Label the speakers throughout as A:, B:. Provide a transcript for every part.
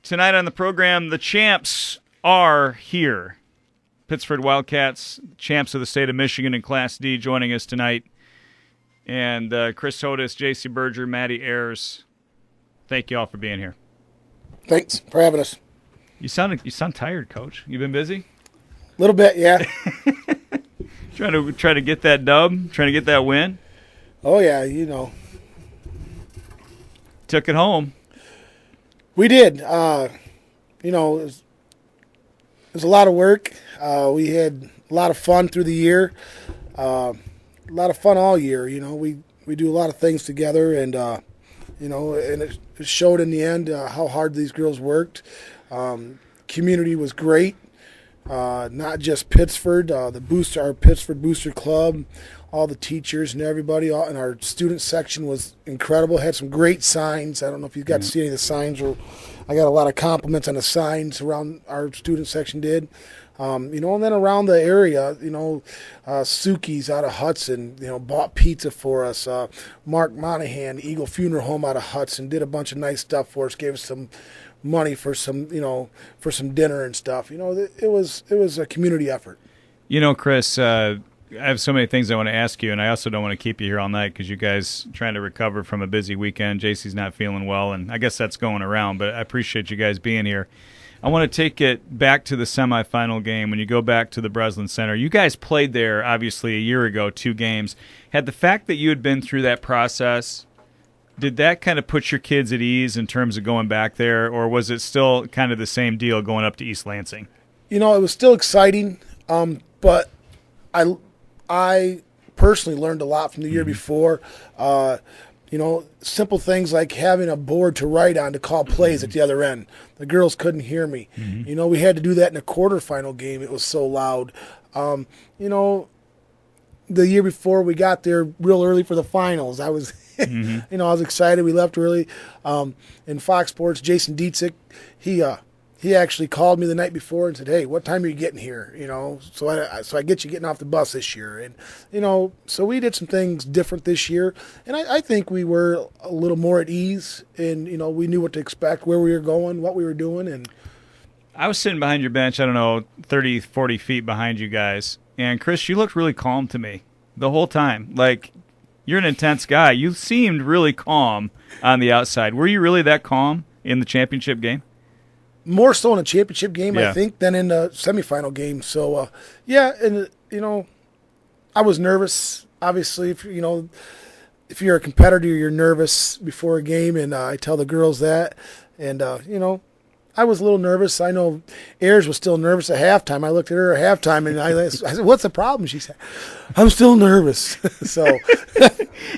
A: Tonight on the program, the champs are here. Pittsford Wildcats, champs of the state of Michigan in Class D, joining us tonight. And Chris Hodos, Jaycie Berger, Maddie Ayers, thank you all for being here.
B: Thanks for having us.
A: You sound tired, Coach. You been busy?
B: A little bit, yeah.
A: Trying to get that dub, trying to get that win.
B: Oh yeah, you know.
A: Took it home.
B: We did. You know, it was a lot of work. We had a lot of fun through the year. A lot of fun all year. You know, we do a lot of things together, and you know, and it showed in the end how hard these girls worked. Community was great. Not just Pittsford, our Pittsford Booster Club, all the teachers and everybody, and our student section was incredible. Had some great signs. I don't know if you got to see any of the signs. I got a lot of compliments on the signs around our student section did. You know, and then around the area, you know, Suki's out of Hudson, you know, bought pizza for us. Mark Monahan, Eagle Funeral Home out of Hudson, did a bunch of nice stuff for us, gave us some money for some, you know, for some dinner and stuff. You know, it was a community effort.
A: You know, Chris, I have so many things I want to ask you, and I also don't want to keep you here all night because you guys trying to recover from a busy weekend. Jaycie's not feeling well, and I guess that's going around, but I appreciate you guys being here. I want to take it back to the semifinal game. When you go back to the Breslin Center, you guys played there, obviously, a year ago, 2 games. Had the fact that you had been through that process, did that kind of put your kids at ease in terms of going back there, or was it still kind of the same deal going up to East Lansing?
B: You know, it was still exciting, but I personally learned a lot from the year before. You know, simple things like having a board to write on to call plays at the other end. The girls couldn't hear me. You know, we had to do that in a quarterfinal game. It was so loud. You know, the year before we got there real early for the finals. I was, you know, I was excited. We left early. In Fox Sports, Jason Dietzick, he actually called me the night before and said, "Hey, what time are you getting here?" You know, so I get you getting off the bus this year, and you know, so we did some things different this year, and I think we were a little more at ease, and you know, we knew what to expect, where we were going, what we were doing, and
A: I was sitting behind your bench, I don't know, 30, 40 feet behind you guys, and Chris, you looked really calm to me the whole time. Like, you're an intense guy. You seemed really calm on the outside. Were you really that calm in the championship game?
B: More so in a championship game,
A: yeah.
B: I think, than in the semifinal game. So, yeah, and, you know, I was nervous. Obviously, if you're a competitor, you're nervous before a game, and I tell the girls that. And, you know, I was a little nervous. I know Ayers was still nervous at halftime. I looked at her at halftime, and I said, "What's the problem?" She said, "I'm still nervous." So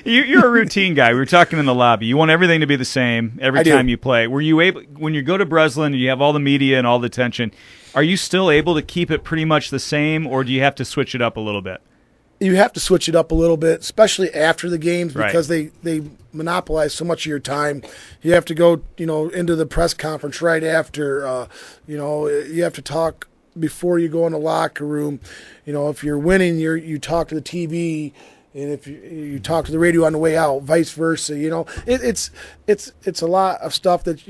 A: you're a routine guy. We were talking in the lobby. You want everything to be the same every time you play. Were you able, when you go to Breslin and you have all the media and all the attention, are you still able to keep it pretty much the same, or do you have to switch it up a little bit?
B: You have to switch it up a little bit, especially after the games,
A: Right.
B: because they monopolize so much of your time. You have to go, you know, into the press conference right after. You know, you have to talk before you go in the locker room. You know, if you're winning, you talk to the TV, and if you talk to the radio on the way out, vice versa. You know, it's a lot of stuff that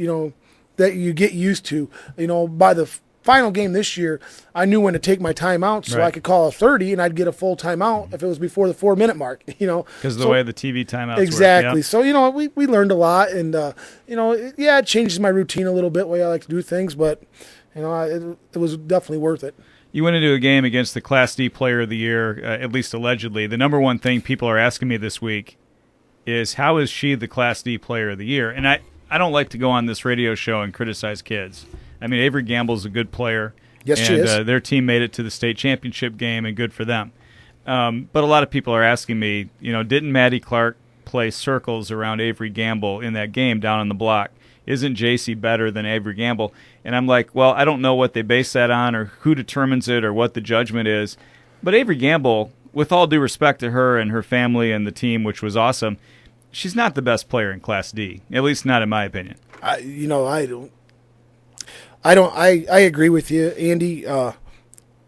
B: that you get used to. You know, by the final game this year, I knew when to take my timeout, so
A: Right.
B: I could call a 30 and I'd get a full timeout if it was before the 4-minute mark. You know,
A: Because of the way the TV timeouts
B: exactly.
A: work. Yeah.
B: So you know, we learned a lot, and you know, it changes my routine a little bit, the way I like to do things, but you know, it was definitely worth it.
A: You went into a game against the Class D Player of the Year, at least allegedly. The number one thing people are asking me this week is, how is she the Class D Player of the Year? And I don't like to go on this radio show and criticize kids. I mean, Avery Gamble's a good player.
B: Yes, she is.
A: Their team made it to the state championship game, and good for them. But a lot of people are asking me, you know, didn't Maddie Clark play circles around Avery Gamble in that game down on the block? Isn't Jaycie better than Avery Gamble? And I'm like, well, I don't know what they base that on or who determines it or what the judgment is. But Avery Gamble, with all due respect to her and her family and the team, which was awesome, she's not the best player in Class D, at least not in my opinion.
B: I agree with you, Andy.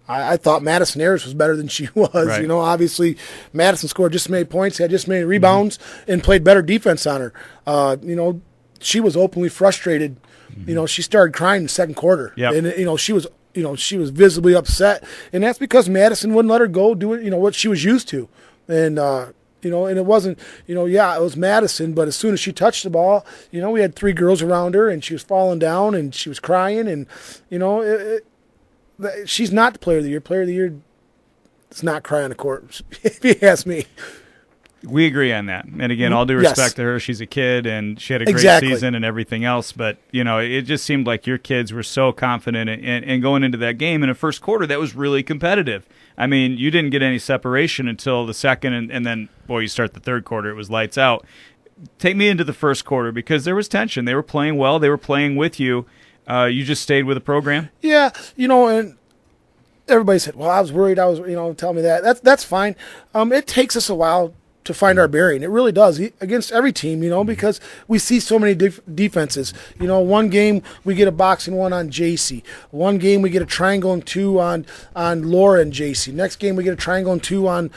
B: I thought Madison Ayers was better than she was.
A: Right.
B: You know, obviously Madison scored just as many points, had just as many rebounds, and played better defense on her. You know, she was openly frustrated. She started crying in the second quarter.
A: Yep.
B: And she was visibly upset, and that's because Madison wouldn't let her go do it. What she was used to, and and it wasn't. It was Madison, but as soon as she touched the ball, we had 3 girls around her, and she was falling down, and she was crying, and she's not the player of the year. Player of the year does not cry on the court, if you ask me.
A: We agree on that. And again, all due respect to her, she's a kid and she had a great season and everything else. But, it just seemed like your kids were so confident in going into that game in the first quarter that was really competitive. I mean, you didn't get any separation until the second, and then, boy, you start the third quarter, it was lights out. Take me into the first quarter because there was tension. They were playing well. They were playing with you. You just stayed with the program?
B: Yeah, and everybody said, well, I was worried. Tell me that. That's fine. It takes us a while to find our bearing. It really does against every team, because we see so many defenses. One game we get a boxing 1 on Jaycie. One game we get a triangle and 2 on Laura and Jaycie. Next game we get a triangle and 2 on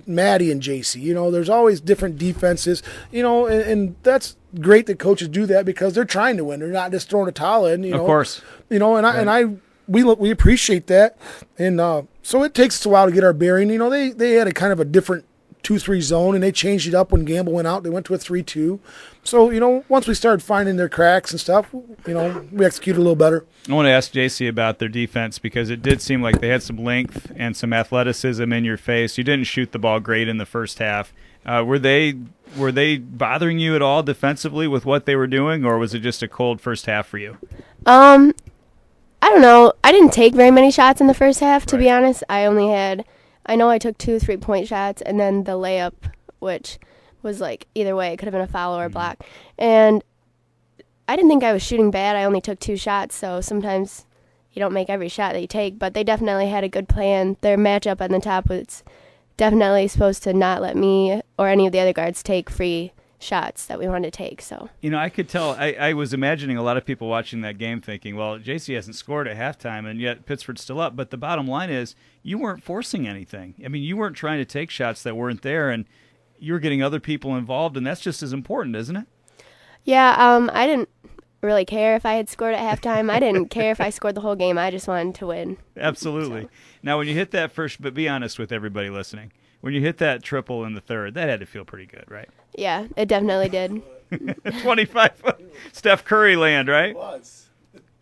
B: Maddie and Jaycie. There's always different defenses, and that's great that coaches do that because they're trying to win. They're not just throwing a towel in,
A: Of course.
B: We appreciate that. And so it takes us a while to get our bearing. They had a kind of a different 2-3 zone, and they changed it up when Gamble went out. They went to a 3-2. So, once we started finding their cracks and stuff, we executed a little better.
A: I want to ask Jaycie about their defense because it did seem like they had some length and some athleticism in your face. You didn't shoot the ball great in the first half. Were they bothering you at all defensively with what they were doing, or was it just a cold first half for you?
C: I don't know. I didn't take very many shots in the first half, to be honest. I know I took 2 3-point shots, and then the layup, which was like either way. It could have been a foul or a block. And I didn't think I was shooting bad. I only took 2 shots, so sometimes you don't make every shot that you take. But they definitely had a good plan. Their matchup on the top was definitely supposed to not let me or any of the other guards take free shots that we wanted to take. So
A: I could tell. I was imagining a lot of people watching that game thinking, well, Jaycie hasn't scored at halftime, and yet Pittsford's still up. But the bottom line is you weren't forcing anything. I mean, you weren't trying to take shots that weren't there, and you were getting other people involved, and that's just as important, isn't it?
C: Yeah, I didn't really care if I had scored at halftime. I didn't care if I scored the whole game. I just wanted to win.
A: Absolutely. So. Now, when you hit that first, but be honest with everybody listening, when you hit that triple in the third, that had to feel pretty good, right?
C: Yeah, it definitely did.
A: 25 Steph Curry land, right?
B: It was.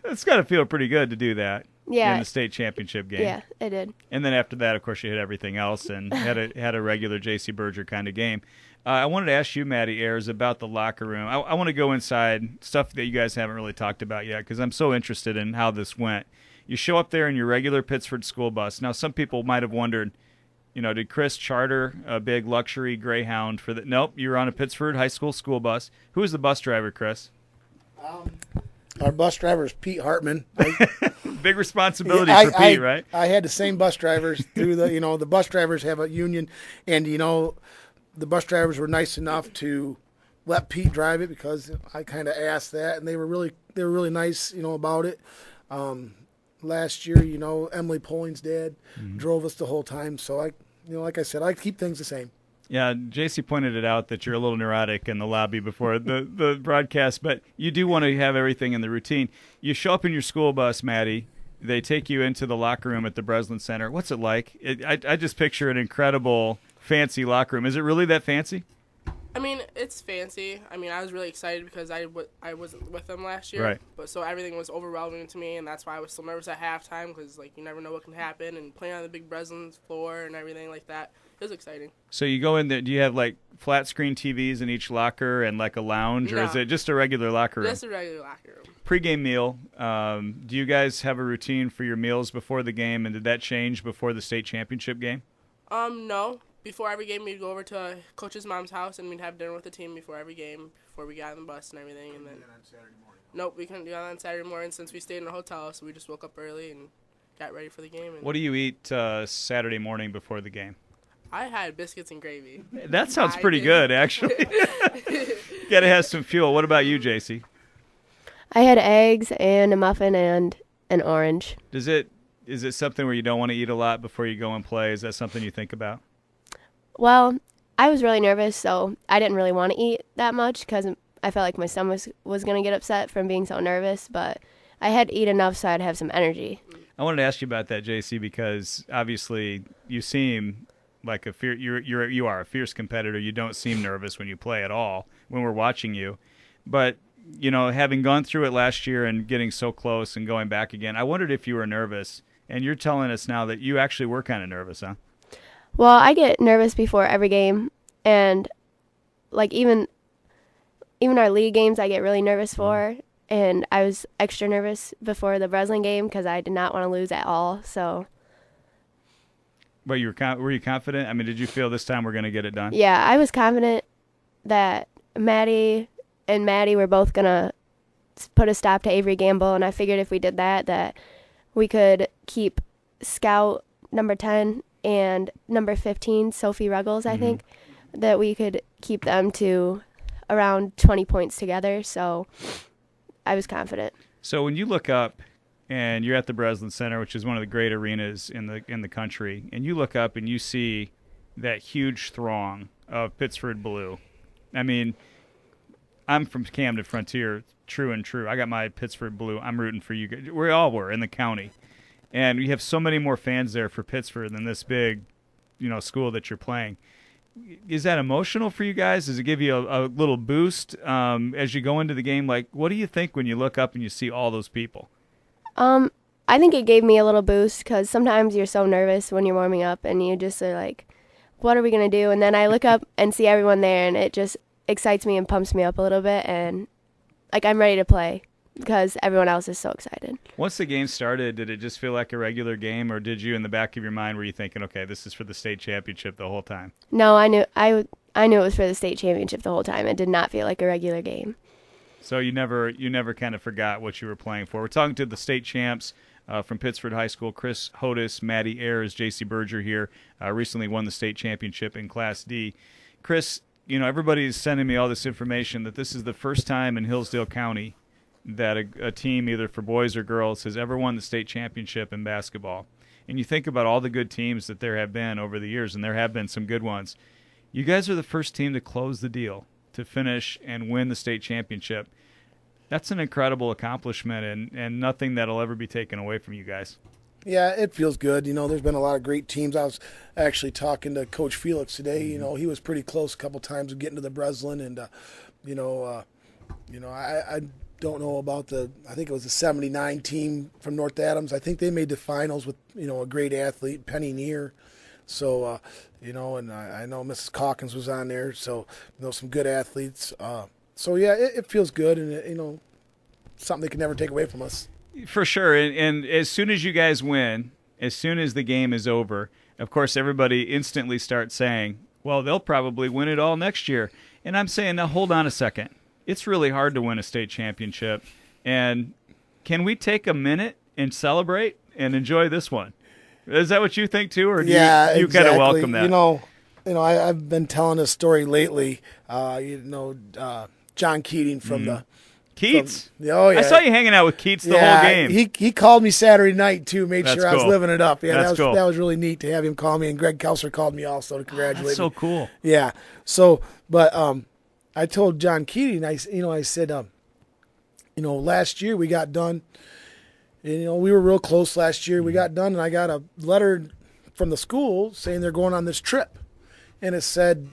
A: It's got to feel pretty good to do that in the state championship game.
C: Yeah, it did.
A: And then after that, of course, you hit everything else and had a regular Jaycie Berger kind of game. I wanted to ask you, Maddie Ayers, about the locker room. I want to go inside, stuff that you guys haven't really talked about yet because I'm so interested in how this went. You show up there in your regular Pittsford school bus. Now, some people might have wondered, did Chris charter a big luxury Greyhound for the? Nope, you were on a Pittsford high school bus. Who was the bus driver, Chris?
B: Our bus driver is Pete Hartman.
A: Big responsibility for Pete, right?
B: I had the same bus drivers through the bus drivers have a union, and the bus drivers were nice enough to let Pete drive it because I kind of asked that, and they were really nice, about it. Last year, Emily Polling's dad drove us the whole time. So like I said, I keep things the same.
A: Yeah, Jaycie pointed it out that you're a little neurotic in the lobby before the broadcast, but you do want to have everything in the routine. You show up in your school bus, Maddie. They take you into the locker room at the Breslin Center. What's it like? I just picture an incredible, fancy locker room. Is it really that fancy?
D: I mean, it's fancy. I mean, I was really excited because I wasn't with them last year.
A: Right.
D: But so everything was overwhelming to me, and that's why I was so nervous at halftime because, you never know what can happen. And playing on the big Breslin floor and everything like that, it was exciting. So
A: you go in there, do you have, flat screen TVs in each locker and, a lounge, or is it just a regular locker room?
D: Just a regular locker room.
A: Pre-game meal, do you guys have a routine for your meals before the game, and did that change before the state championship game?
D: No. Before every game, we'd go over to Coach's mom's house, and we'd have dinner with the team before every game, before we got on the bus and everything. And then
B: on Saturday morning.
D: Nope, we couldn't do that on Saturday morning since we stayed in a hotel, so we just woke up early and got ready for the game.
A: What do you eat Saturday morning before the game?
D: I had biscuits and gravy.
A: That sounds pretty good, actually. Got to have some fuel. What about you, Jaycie?
C: I had eggs and a muffin and an orange.
A: Is it something where you don't want to eat a lot before you go and play? Is that something you think about?
C: Well, I was really nervous, so I didn't really want to eat that much because I felt like my stomach was going to get upset from being so nervous, but I had to eat enough so I'd have some energy.
A: I wanted to ask you about that, Jaycie, because obviously you seem like you are a fierce competitor. You don't seem nervous when you play at all when we're watching you. But, you know, having gone through it last year and getting so close and going back again, I wondered if you were nervous. And you're telling us now that you actually were kind of nervous, huh?
C: Well, I get nervous before every game, and like even our league games I get really nervous for, and I was extra nervous before the Breslin game because I did not want to lose at all. So,
A: but were you confident? I mean, did you feel this time we're going to get it done?
C: Yeah, I was confident that Maddie and Maddie were both going to put a stop to Avery Gamble, and I figured if we did that we could keep Scout number 10 and number 15, Sophie Ruggles, I think, that we could keep them to around 20 points together. So I was confident.
A: So when you look up and you're at the Breslin Center, which is one of the great arenas in the country, and you look up and you see that huge throng of Pittsford Blue. I mean, I'm from Camden Frontier, true and true. I got my Pittsford Blue. I'm rooting for you guys. We all were in the county. And you have so many more fans there for Pittsford than this big, you know, school that you're playing. Is that emotional for you guys? Does it give you a little boost as you go into the game? Like, what do you think when you look up and you see all those people?
C: I think it gave me a little boost because sometimes you're so nervous when you're warming up and you just are like, what are we going to do? And then I look up and see everyone there, and it just excites me and pumps me up a little bit. And, like, I'm ready to play because everyone else is so excited.
A: Once the game started, did it just feel like a regular game, or did you, in the back of your mind, were you thinking, okay, this is for the state championship the whole time?
C: No, I knew it was for the state championship the whole time. It did not feel like a regular game.
A: So you never kind of forgot what you were playing for. We're talking to the state champs from Pittsford High School, Chris Hodos, Maddie Ayers, Jaycie Berger here, recently won the state championship in Class D. Chris, you know, everybody's sending me all this information that this is the first time in Hillsdale County that a team, either for boys or girls, has ever won the state championship in basketball. And you think about all the good teams that there have been over the years, and there have been some good ones. You guys are the first team to close the deal, to finish and win the state championship. That's an incredible accomplishment and nothing that'll ever be taken away from you guys.
B: Yeah, it feels good. You know, there's been a lot of great teams. I was actually talking to Coach Felix today. You know, he was pretty close a couple times of getting to the Breslin, and I don't know about I think it was the 79 team from North Adams. I think they made the finals with, you know, a great athlete, Penny Neer. So, and I know Mrs. Calkins was on there. So, you know, some good athletes. So, yeah, it feels good, and, something they can never take away from us.
A: For sure. And as soon as you guys win, as soon as the game is over, of course, everybody instantly starts saying, well, they'll probably win it all next year. And I'm saying, now hold on a second. It's really hard to win a state championship. And can we take a minute and celebrate and enjoy this one? Is that what you think too, or do you
B: exactly.
A: kind of welcome that?
B: I've been telling a story lately. John Keating from the
A: Keats.
B: Oh yeah,
A: I saw you hanging out with Keats the whole game.
B: He called me Saturday night too. Made
A: That's
B: sure I was
A: cool.
B: living it up. Yeah,
A: That's cool.
B: That was really neat to have him call me. And Greg Kelser called me also to congratulate
A: That's so
B: me.
A: cool.
B: Yeah. So, but I told John Keating, I said, last year we got done. And, we were real close last year. We got done, and I got a letter from the school saying they're going on this trip. And it said,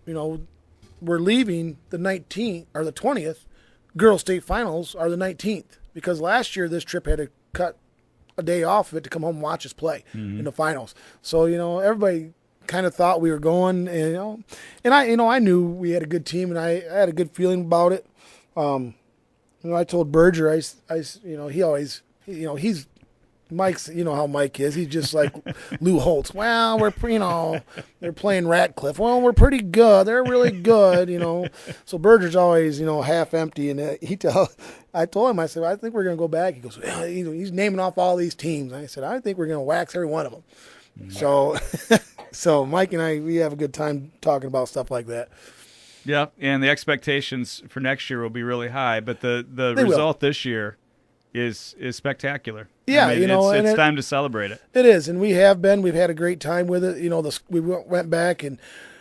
B: we're leaving the 19th or the 20th. Girls state finals are the 19th. Because last year this trip had to cut a day off of it to come home and watch us play in the finals. So, everybody kind of thought we were going, and I knew we had a good team, and I had a good feeling about it. I told Berger, he always, he's Mike's, how Mike is. He's just like Lou Holtz. Well, they're playing Ratcliffe. Well, we're pretty good. They're really good, So Berger's always, half empty, and I told him, I said, I think we're going to go back. He goes, well, he's naming off all these teams. And I said, I think we're going to wax every one of them. So Mike and we have a good time talking about stuff like that.
A: Yeah, and the expectations for next year will be really high, but the result this year is spectacular.
B: Yeah,
A: I mean, it's time to celebrate it.
B: It is, and we've had a great time with it. We went back, and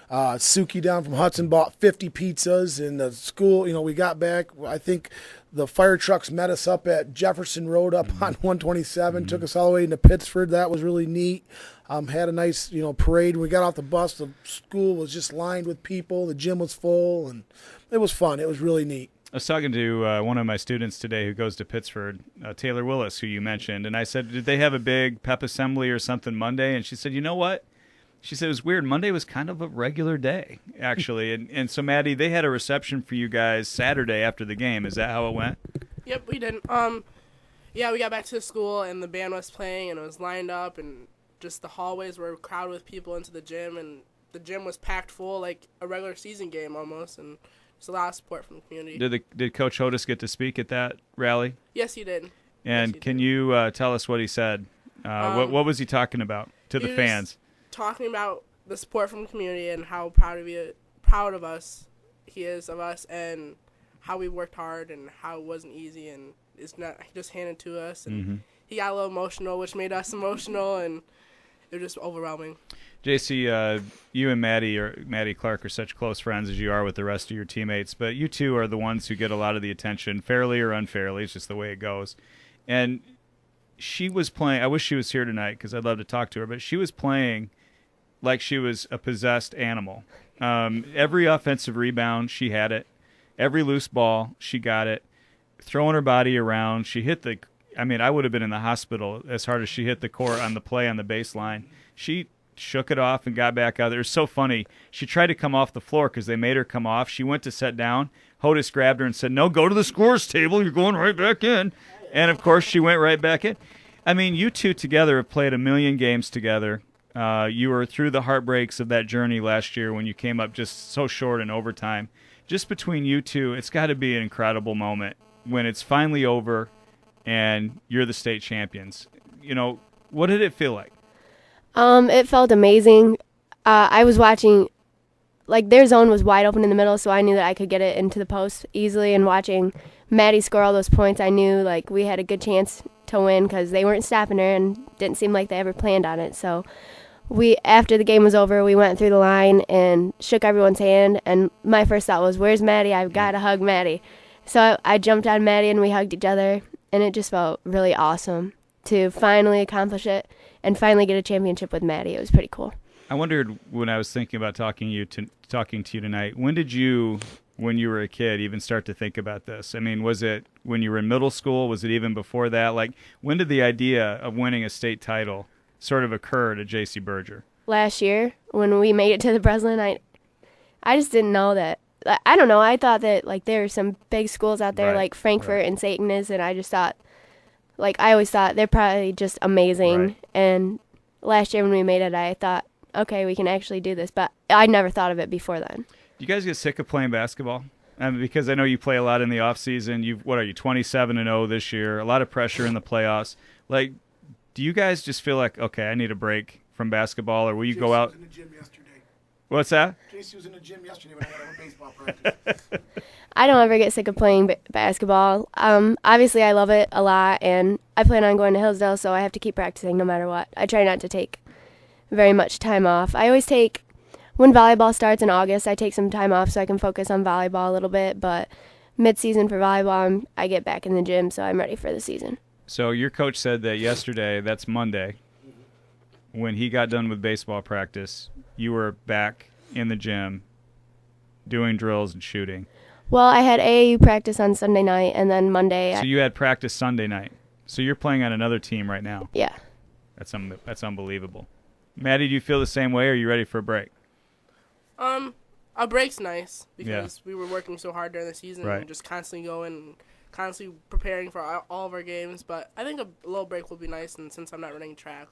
B: Suki down from Hudson bought 50 pizzas in the school. We got back. I think the fire trucks met us up at Jefferson Road up on 127, took us all the way into Pittsford. That was really neat. Had a nice, parade. When we got off the bus, the school was just lined with people. The gym was full, and it was fun. It was really neat.
A: I was talking to one of my students today who goes to Pittsford, Taylor Willis, who you mentioned, and I said, did they have a big pep assembly or something Monday? And she said, you know what? She said it was weird. Monday was kind of a regular day, actually. and so, Maddie, they had a reception for you guys Saturday after the game. Is that how it went?
D: Yep, we did. Yeah, we got back to the school, and the band was playing, and it was lined up, and just the hallways were crowded with people into the gym, and the gym was packed full like a regular season game almost, and just a lot of support from the community.
A: Did Coach Hodos get to speak at that rally?
D: Yes, he did.
A: And
D: yes, he
A: can
D: did.
A: You tell us what he said? What was he talking about to the fans?
D: Talking about the support from the community and how proud of us he is of us, and how we worked hard and how it wasn't easy, and it's not he just handed to us, and he got a little emotional, which made us emotional, and it was just overwhelming.
A: Jaycie, you and Maddie Clark are such close friends as you are with the rest of your teammates, but you two are the ones who get a lot of the attention, fairly or unfairly. It's just the way it goes. And she was playing. I wish she was here tonight because I'd love to talk to her, but she was playing like she was a possessed animal. Every offensive rebound, she had it. Every loose ball, she got it. Throwing her body around, she hit the. I mean, I would have been in the hospital as hard as she hit the court on the play on the baseline. She shook it off and got back out there. It was so funny. She tried to come off the floor because they made her come off. She went to sit down. Hodos grabbed her and said, "No, go to the scorer's table. You're going right back in." And, of course, she went right back in. I mean, you two together have played a million games together. You were through the heartbreaks of that journey last year when you came up just so short in overtime. Just between you two, it's got to be an incredible moment when it's finally over and you're the state champions. What did it feel like?
C: It felt amazing. I was watching, their zone was wide open in the middle, so I knew that I could get it into the post easily. And watching Maddie score all those points, I knew, we had a good chance to win because they weren't stopping her and didn't seem like they ever planned on it. So after the game was over, we went through the line and shook everyone's hand. And my first thought was, where's Maddie? I've got to hug Maddie. So I jumped on Maddie and we hugged each other. And it just felt really awesome to finally accomplish it and finally get a championship with Maddie. It was pretty cool.
A: I wondered when I was thinking about talking to you tonight, when did you, when you were a kid, even start to think about this? I mean, was it when you were in middle school? Was it even before that? When did the idea of winning a state title sort of occur to Jaycie Berger?
C: Last year, when we made it to the Breslin, I just didn't know that. I don't know. I thought that there were some big schools out there like Frankfurt and Satan is, and I just thought, I always thought they're probably just amazing.
A: Right.
C: And last year when we made it, I thought, okay, we can actually do this. But I never thought of it before then.
A: Do you guys get sick of playing basketball? Because I know you play a lot in the off season. What are you, 27-0 this year? A lot of pressure in the playoffs. Do you guys just feel like, okay, I need a break from basketball, or will you go out?
B: Was in the gym yesterday.
A: What's that?
B: Jaycie was in the gym yesterday when I got out of baseball practice.
C: I don't ever get sick of playing basketball. Obviously, I love it a lot, and I plan on going to Hillsdale, so I have to keep practicing no matter what. I try not to take very much time off. I always take, when volleyball starts in August, I take some time off so I can focus on volleyball a little bit, but mid-season for volleyball, I get back in the gym, so I'm ready for the season.
A: So your coach said that yesterday, that's Monday, when he got done with baseball practice, you were back in the gym doing drills and shooting.
C: Well, I had AAU practice on Sunday night, and then Monday.
A: So you had practice Sunday night. So you're playing on another team right now.
C: Yeah.
A: That's unbelievable. Maddie, do you feel the same way, or are you ready for a break?
D: A break's nice because we were working so hard during the season and just constantly going, constantly preparing for all of our games. But I think a little break will be nice, and since I'm not running track,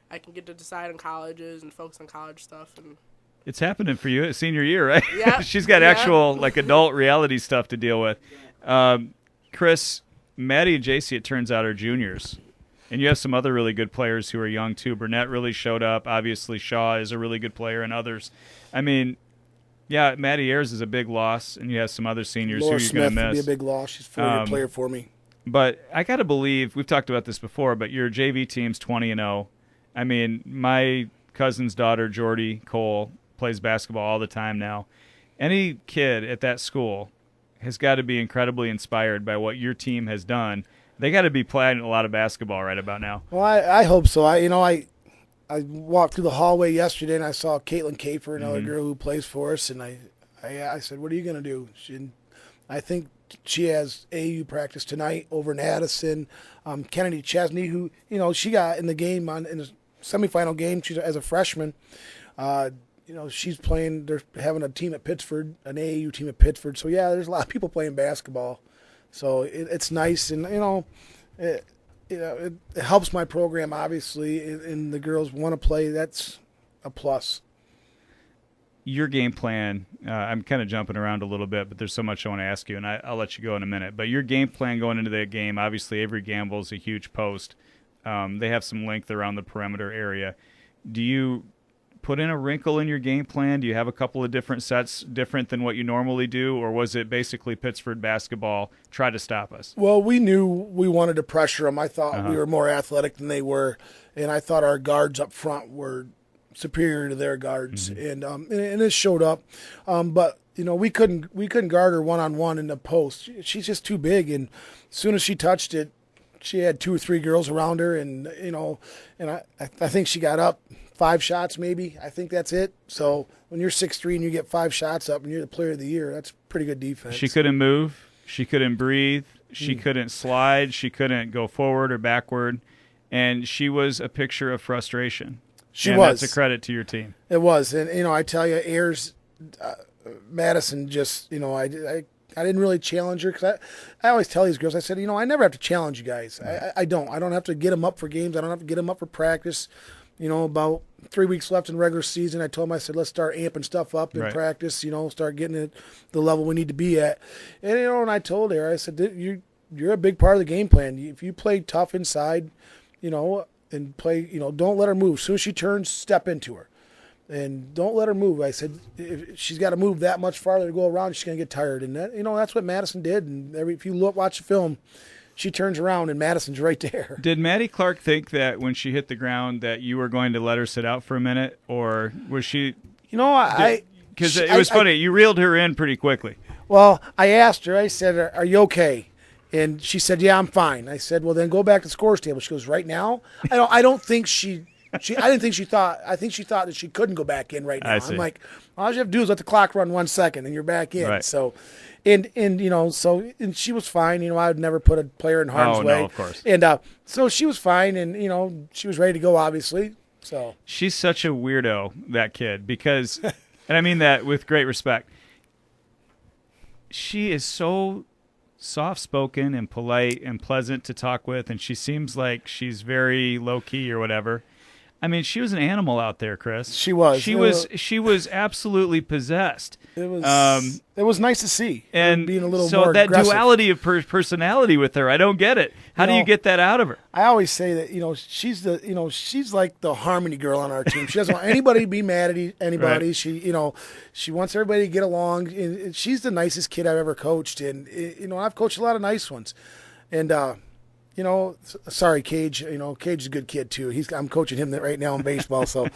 D: I can get to decide on colleges and focus on college stuff. And
A: it's happening for you at senior year, right?
D: Yeah.
A: She's got actual adult reality stuff to deal with. Chris, Maddie and Jaycie, it turns out, are juniors. And you have some other really good players who are young, too. Burnett really showed up. Obviously, Shaw is a really good player, and others. I mean, yeah, Maddie Ayers is a big loss, and you have some other seniors
B: Laura
A: who you're going to miss.
B: Smith would be a big loss. She's a 4-year player for me.
A: But I got to believe, we've talked about this before, but your JV team's 20-0. I mean, my cousin's daughter, Jordy Cole, plays basketball all the time now. Any kid at that school has got to be incredibly inspired by what your team has done. They got to be playing a lot of basketball right about now.
B: Well, I hope so. I walked through the hallway yesterday and I saw Caitlin Kafer, another girl who plays for us, and I said, "What are you going to do?" I think she has AAU practice tonight over in Madison. Kennedy Chesney, who she got in the game in the semifinal game. She's as a freshman. She's playing. They're having a team at Pittsford, an AAU team at Pittsford. So yeah, there's a lot of people playing basketball. So it's nice, and it helps my program obviously, and the girls want to play. That's a plus.
A: Your game plan, I'm kind of jumping around a little bit, but there's so much I want to ask you, and I'll let you go in a minute. But your game plan going into that game, obviously Avery Gamble's a huge post. They have some length around the perimeter area. Do you put in a wrinkle in your game plan? Do you have a couple of different sets different than what you normally do, or was it basically Pittsford basketball, try to stop us?
B: Well, we knew we wanted to pressure them. I thought we were more athletic than they were, and I thought our guards up front were superior to their guards, and it showed up. But we couldn't guard her one-on-one in the post. She's just too big, and as soon as she touched it, she had 2 or 3 girls around her, and I think she got up 5 shots maybe. I think that's it. So when you're 6'3" and you get 5 shots up and you're the player of the year, that's pretty good defense.
A: She couldn't move. She couldn't breathe. She couldn't slide. She couldn't go forward or backward. And she was a picture of frustration.
B: She was.
A: That's a credit to your team.
B: It was. And, I tell you, Ayers, Madison just, I didn't really challenge her because I always tell these girls, I said, I never have to challenge you guys. I don't. I don't have to get them up for games. I don't have to get them up for practice. About 3 weeks left in regular season, I told them, I said, let's start amping stuff up in practice, start getting it the level we need to be at. And, and I told her, I said, you're a big part of the game plan. If you play tough inside, and play, don't let her move. As soon as she turns, step into her. And don't let her move. I said, if she's got to move that much farther to go around, she's going to get tired. And that, that's what Madison did. And if you watch the film, she turns around and Madison's right there.
A: Did Maddie Clark think that when she hit the ground that you were going to let her sit out for a minute, or was she? Because it was funny. You reeled her in pretty quickly.
B: Well, I asked her. I said, "Are you okay?" And she said, "Yeah, I'm fine." I said, "Well, then go back to the scores table." She goes, "Right now?" I don't think she. I didn't think she thought. I think she thought that she couldn't go back in right now. I'm like, all you have to do is let the clock run 1 second, and you're back in.
A: Right.
B: So, and she was fine. I would never put a player in harm's way.
A: No, of course.
B: And so she was fine, and she was ready to go. Obviously, so
A: she's such a weirdo, that kid, because, and I mean that with great respect. She is so soft-spoken and polite and pleasant to talk with, and she seems like she's very low-key or whatever. I mean, she was an animal out there, Chris.
B: She was.
A: She was absolutely possessed.
B: It was nice to see.
A: And
B: being a little
A: so
B: more
A: that
B: aggressive.
A: duality of personality with her, I don't get it. How do you get that out of her?
B: I always say that she's like the harmony girl on our team. She doesn't want anybody to be mad at anybody. Right. She wants everybody to get along. And she's the nicest kid I've ever coached, and I've coached a lot of nice ones. And sorry, Cage. Cage is a good kid too. I'm coaching him right now in baseball. So,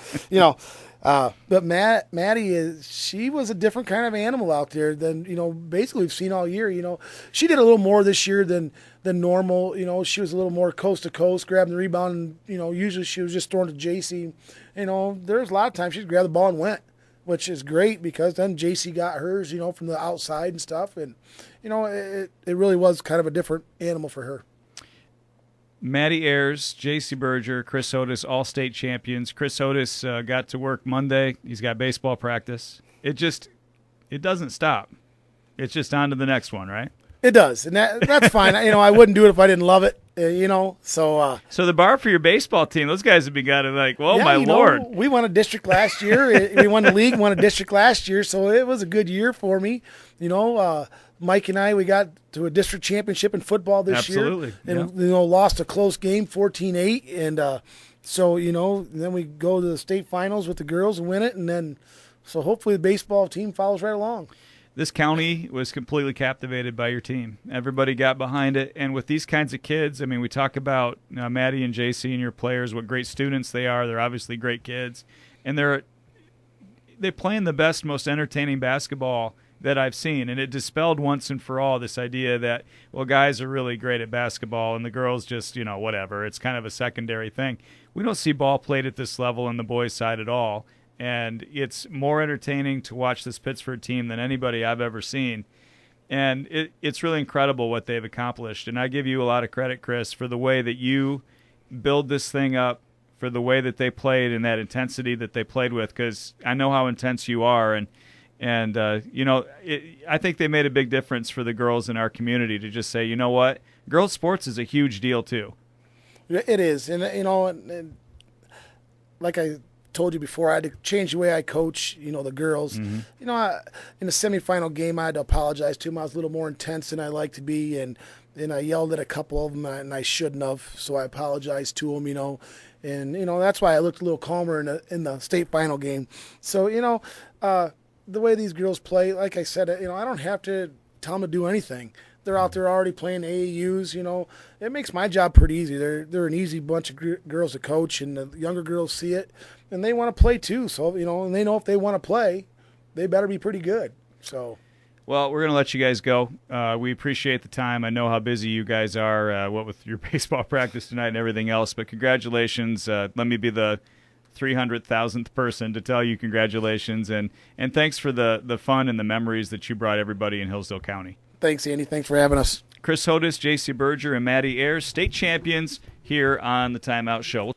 B: but Maddie she was a different kind of animal out there than basically we've seen all year. She did a little more this year than normal. She was a little more coast to coast, grabbing the rebound. And, usually she was just throwing to Jaycie. There's a lot of times she'd grab the ball and went, which is great because then Jaycie got hers. From the outside and stuff, and it really was kind of a different animal for her.
A: Maddie Ayers, Jaycie Berger, Chris Hodos, all state champions. Chris Hodos got to work Monday. He's got baseball practice. It doesn't stop. It's just on to the next one, right?
B: It does, and that's fine. I wouldn't do it if I didn't love it. So
A: the bar for your baseball team, those guys would be kind of like, well, my Lord.
B: We won a district last year. We won the league, won a district last year, so it was a good year for me. Mike and I, we got to a district championship in football this year.
A: Absolutely.
B: And, lost a close game, 14-8. And so, then we go to the state finals with the girls and win it. And then, so hopefully the baseball team follows right along.
A: This county was completely captivated by your team. Everybody got behind it. And with these kinds of kids, I mean, we talk about Maddie and Jaycie and your players, what great students they are. They're obviously great kids. And they're playing the best, most entertaining basketball that I've seen, and it dispelled once and for all this idea that, well, guys are really great at basketball and the girls just, whatever. It's kind of a secondary thing. We don't see ball played at this level on the boys' side at all, and it's more entertaining to watch this Pittsford team than anybody I've ever seen. And it's really incredible what they've accomplished. And I give you a lot of credit, Chris, for the way that you build this thing up, for the way that they played and that intensity that they played with, because I know how intense you are. And I think they made a big difference for the girls in our community to just say, you know what, girls sports is a huge deal too.
B: It is. And like I told you before, I had to change the way I coach, the girls. Mm-hmm. In the semifinal game, I had to apologize to them. I was a little more intense than I like to be, and I yelled at a couple of them, and I shouldn't have, so I apologized to them, And, that's why I looked a little calmer in the state final game. So, the way these girls play, like I said, I don't have to tell them to do anything. They're out there already playing AAUs, It makes my job pretty easy. They're an easy bunch of girls to coach, and the younger girls see it, and they want to play too. So, and they know if they want to play, they better be pretty good. So,
A: well, we're going to let you guys go. We appreciate the time. I know how busy you guys are, what with your baseball practice tonight and everything else, but congratulations. Let me be the 300,000th person to tell you congratulations, and thanks for the fun and the memories that you brought everybody in Hillsdale County.
B: Thanks, Andy. Thanks for having us.
A: Chris Hodos, Jaycie Berger, and Maddie Ayers, state champions here on the Timeout Show.